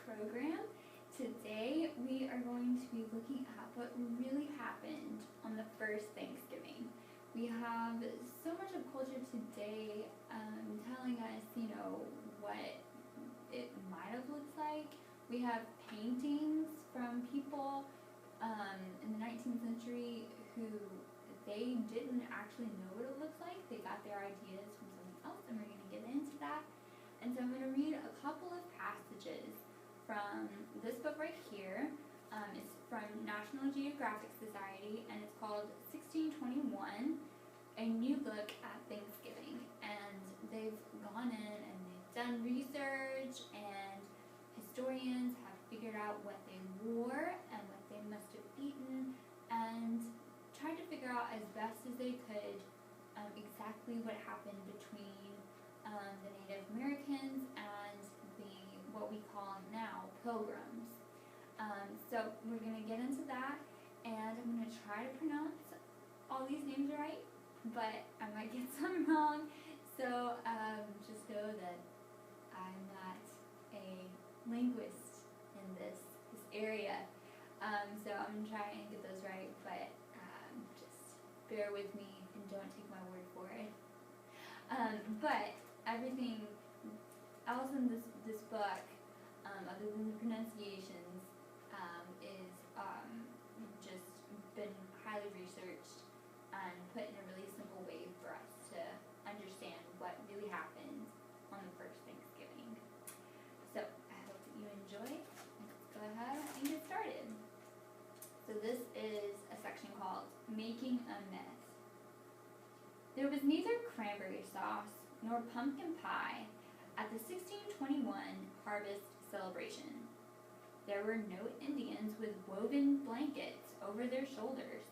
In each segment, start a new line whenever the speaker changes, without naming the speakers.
program. Today we are going to be looking at what really happened on the first Thanksgiving. We have so much of culture today telling us, what it might have looked like. We have paintings from people in the 19th century who they didn't actually know what it looks like. They got their ideas from something else, and we're going to get into that. And so I'm going to read a couple of passages from this book right here. It's from National Geographic Society, and it's called 1621, A New Look at Thanksgiving. And they've gone in and they've done research, and historians have figured out what they wore and what they must have eaten, and tried to figure out as best as they could exactly what happened between the Native Americans and what we call now Pilgrims. So we're going to get into that, and I'm going to try to pronounce all these names right, but I might get some wrong, so just know that I'm not a linguist in this area, so I'm going to try and get those right, but just bear with me and don't take my word for it. But everything else in this book, other than the pronunciations, is just been highly researched and put in a really simple way for us to understand what really happened on the first Thanksgiving. So I hope that you enjoy. Let's go ahead and get started. So this is a section called Making a Myth. There was neither cranberry sauce nor pumpkin pie at the 1621 harvest celebration. There were no Indians with woven blankets over their shoulders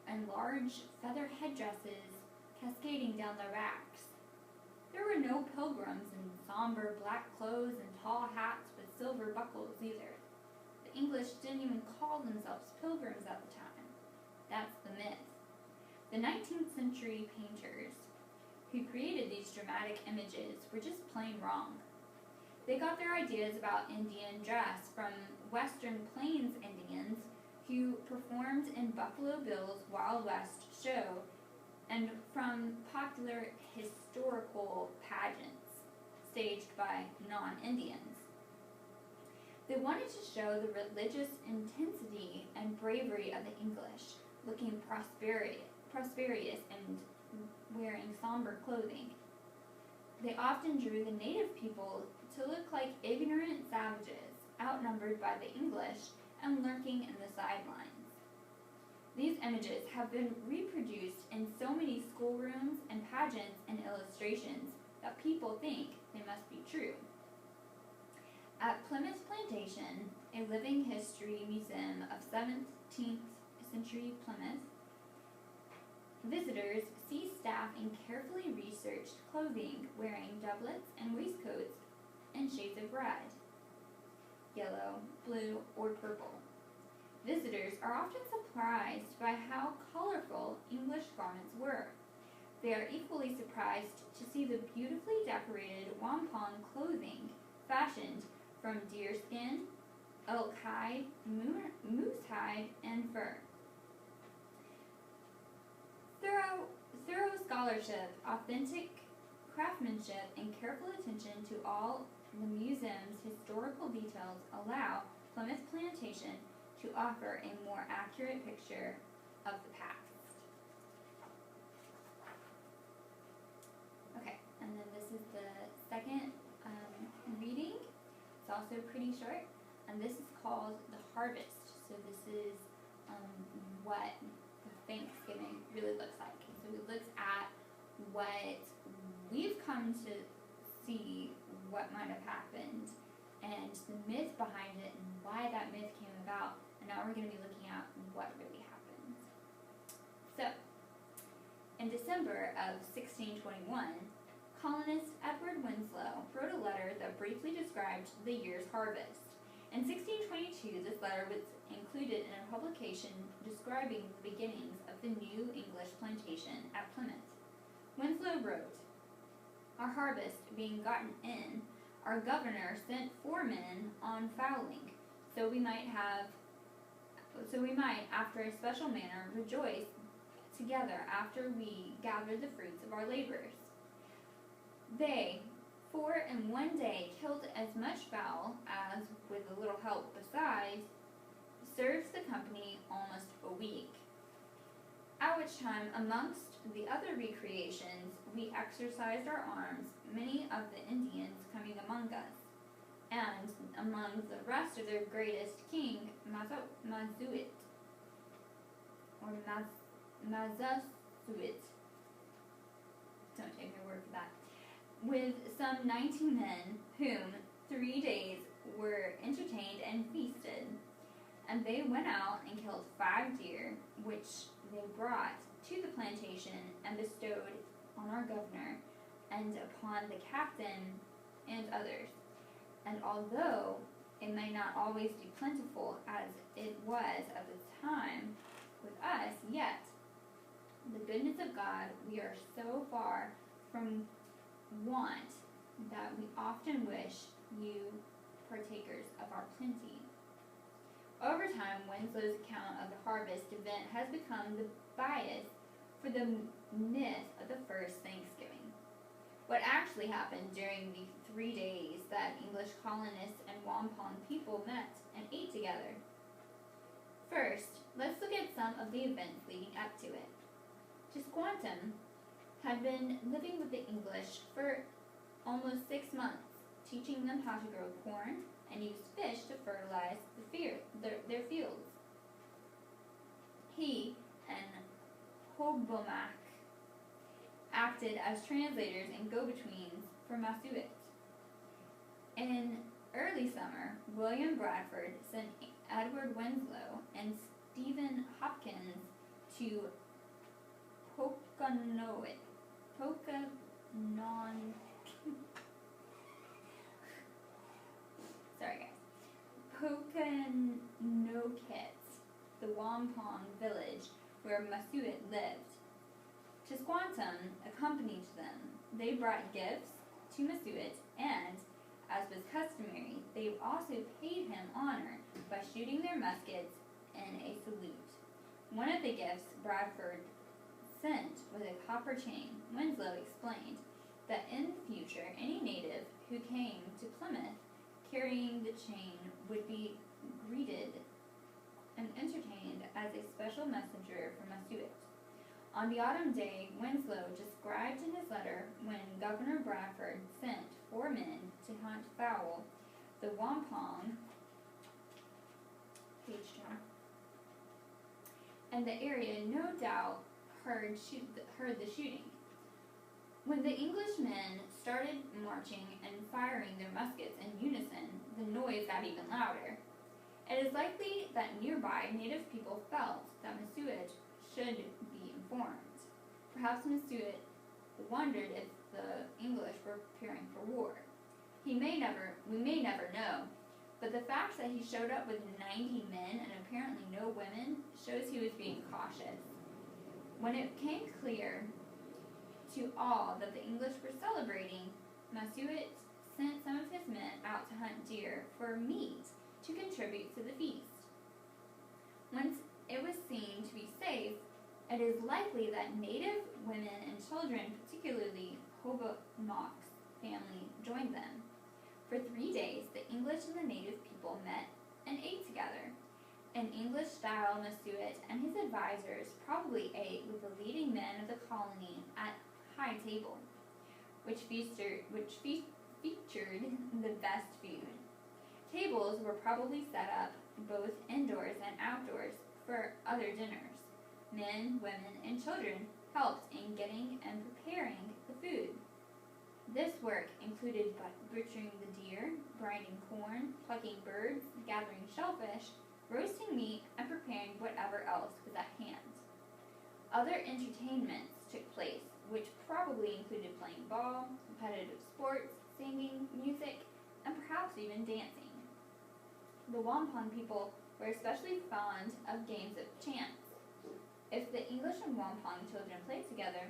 and large feather headdresses cascading down their backs. There were no pilgrims in somber black clothes and tall hats with silver buckles either. The English didn't even call themselves pilgrims at the time. That's the myth. The 19th century painters who created these dramatic images were just plain wrong. They got their ideas about Indian dress from Western Plains Indians who performed in Buffalo Bill's Wild West show and from popular historical pageants staged by non-Indians. They wanted to show the religious intensity and bravery of the English, looking prosperous and wearing somber clothing. They often drew the native people to look like ignorant savages, outnumbered by the English and lurking in the sidelines. These images have been reproduced in so many schoolrooms and pageants and illustrations that people think they must be true. At Plymouth Plantation, a living history museum of 17th century Plymouth, visitors see staff in carefully researched clothing wearing doublets and waistcoats in shades of red, yellow, blue, or purple. Visitors are often surprised by how colorful English garments were. They are equally surprised to see the beautifully decorated wampum clothing fashioned from deerskin, elk hide, moose hide, and fur. Thorough scholarship, authentic craftsmanship, and careful attention to all the museum's historical details allow Plymouth Plantation to offer a more accurate picture of the past. Okay, and then this is the second reading. It's also pretty short, and this is called The Harvest. So this is what the Thanksgiving really looks like. So it looks at what we've come to see what might have happened and the myth behind it and why that myth came about, and now we're going to be looking at what really happened. So, in December of 1621, colonist Edward Winslow wrote a letter that briefly described the year's harvest. In 1622, this letter was included in a publication describing the beginnings of the new English plantation at Plymouth. Winslow wrote, "Our harvest being gotten in, our governor sent 4 men on fowling, so we might, after a special manner, rejoice together after we gather the fruits of our labors. They, 4 in one day, killed as much fowl as, with a little help besides, serves the company almost a week. At which time, amongst the other recreations, we exercised our arms, many of the Indians coming among us, and among the rest of their greatest king, Mazuit, or Mazasuit, don't take my word for that, with some 90 men, whom 3 days were entertained and feasted. And they went out and killed 5 deer, which they brought to the plantation and bestowed on our governor and upon the captain and others. And although it may not always be plentiful as it was at the time with us, yet the goodness of God we are so far from want that we often wish you partakers of our plenty. Over time, Winslow's account of the harvest event has become the bias for the myth of the first Thanksgiving. What actually happened during the 3 days that English colonists and wampum people met and ate together? First, let's look at some of the events leading up to it. Tisquantum had been living with the English for almost 6 months, teaching them how to grow corn and use fish to fertilize their fields. He and Hobomac acted as translators and go-betweens for Masuit. In early summer, William Bradford sent Edward Winslow and Stephen Hopkins to Pokanoket. Pokanoket, the wampum village where Masuit lived. Tisquantum accompanied them. They brought gifts to Masuit, and, as was customary, they also paid him honor by shooting their muskets in a salute. One of the gifts Bradford sent was a copper chain. Winslow explained that in the future, any native who came to Plymouth carrying the chain would be greeted and entertained as a special messenger from Masuit. On the autumn day, Winslow described in his letter when Governor Bradford sent 4 men to hunt fowl, the wampum, page turn, and the area no doubt heard the shooting. When the Englishmen started marching and firing their muskets in unison, the noise got even louder. It is likely that nearby native people felt that Masuit should be informed. Perhaps Masuit wondered if the English were preparing for war. We may never know, but the fact that he showed up with 90 men and apparently no women shows he was being cautious. When it became clear to all that the English were celebrating, Masuit sent some of his men out to hunt deer for meat to contribute to the feast. Once it was seen to be safe, it is likely that native women and children, particularly Hobomac's family, joined them. For 3 days, the English and the native people met and ate together. In English style, Masuit and his advisors probably ate with the leading men of the colony at high table, which featured the best food. Tables were probably set up both indoors and outdoors for other dinners. Men, women, and children helped in getting and preparing the food. This work included butchering the deer, grinding corn, plucking birds, gathering shellfish, roasting meat, and preparing whatever else was at hand. Other entertainments took place, which probably included playing ball, competitive sports, singing, music, and perhaps even dancing. The wampum people were especially fond of games of chance. If the English and wampum children played together,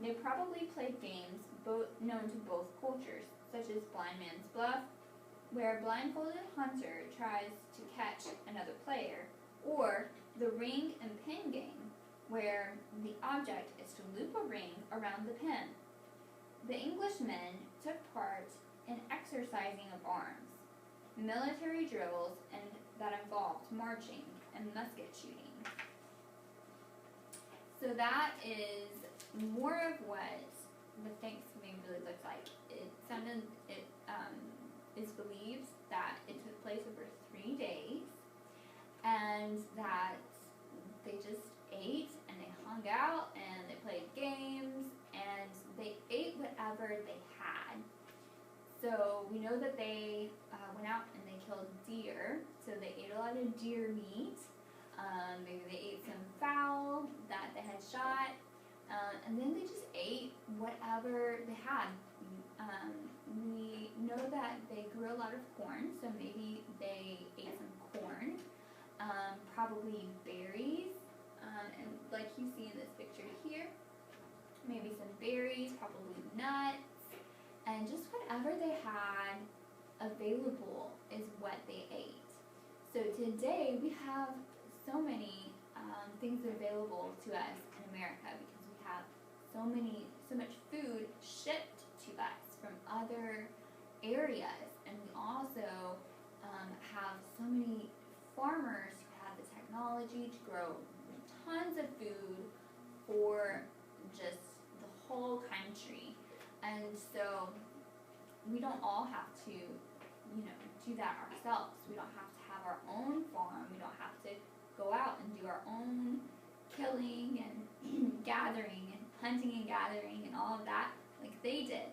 they probably played games known to both cultures, such as Blind Man's Bluff, where a blindfolded hunter tries to catch another player, or the ring and pin game, where the object is to loop a ring around the pin. The Englishmen took part in exercising of arms, military drills, and that involved marching and musket shooting. So that is more of what the Thanksgiving really looks like. It is believed that it took place over 3 days, and that they just ate and they hung out and they played games and they ate whatever they had. So we know that they went out and they killed deer, so they ate a lot of deer meat. Maybe they ate some fowl that they had shot, and then they just ate whatever they had. We know that they grew a lot of corn, so maybe they ate some corn, probably berries, and like you see in this picture here, maybe some berries, probably nuts, and just whatever they had available is what they ate. So today we have so many things available to us in America because we have so much food shipped to us from other areas, and we also have so many farmers who have the technology to grow tons of food for just the whole country. And so we don't all have to, do that ourselves. We don't have to have our own farm. We don't have to go out and do our own killing and gathering and hunting and gathering and all of that like they did.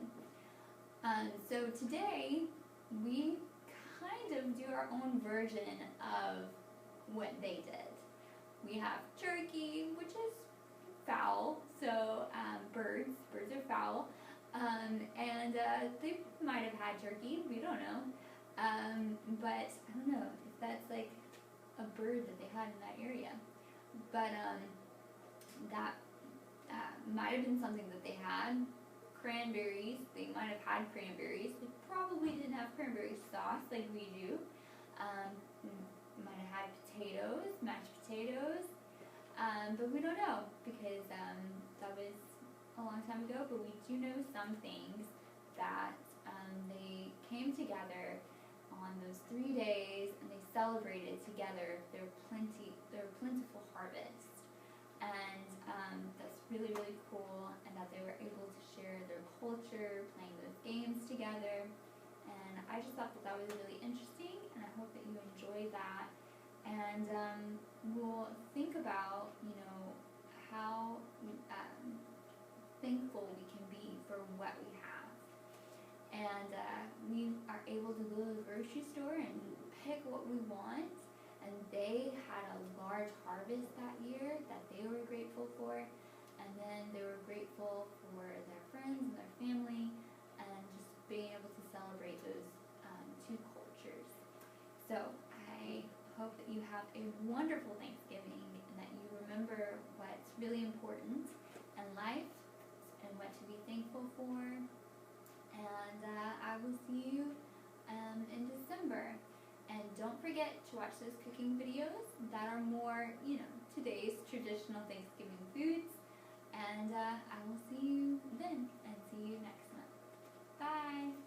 So today we kind of do our own version of what they did. We have turkey, which is fowl, so birds are fowl, and they might have had turkey, we don't know, but I don't know if that's like a bird that they had in that area, but that might have been something that they had. Cranberries, they might have had cranberries. They probably didn't have cranberry sauce like we do. Might have had potatoes, mashed potatoes, but we don't know because that was a long time ago. But we do know some things that they came together on those 3 days and they celebrated together their plentiful harvest, and that's really, really cool. And that they were able to share their culture, playing those games together. And I just thought that was really interesting, and I hope that you enjoy that. And we'll think about, how thankful we can be for what we have. And we are able to go to the grocery store and pick what we want. And they had a large harvest that year that they were grateful for. And then they were grateful for their friends and their family, and just being able to celebrate those two cultures. So I hope that you have a wonderful Thanksgiving and that you remember what's really important in life and what to be thankful for. And I will see you in December. And don't forget to watch those cooking videos that are more, today's traditional Thanksgiving foods. And I will see you then, and see you next month. Bye!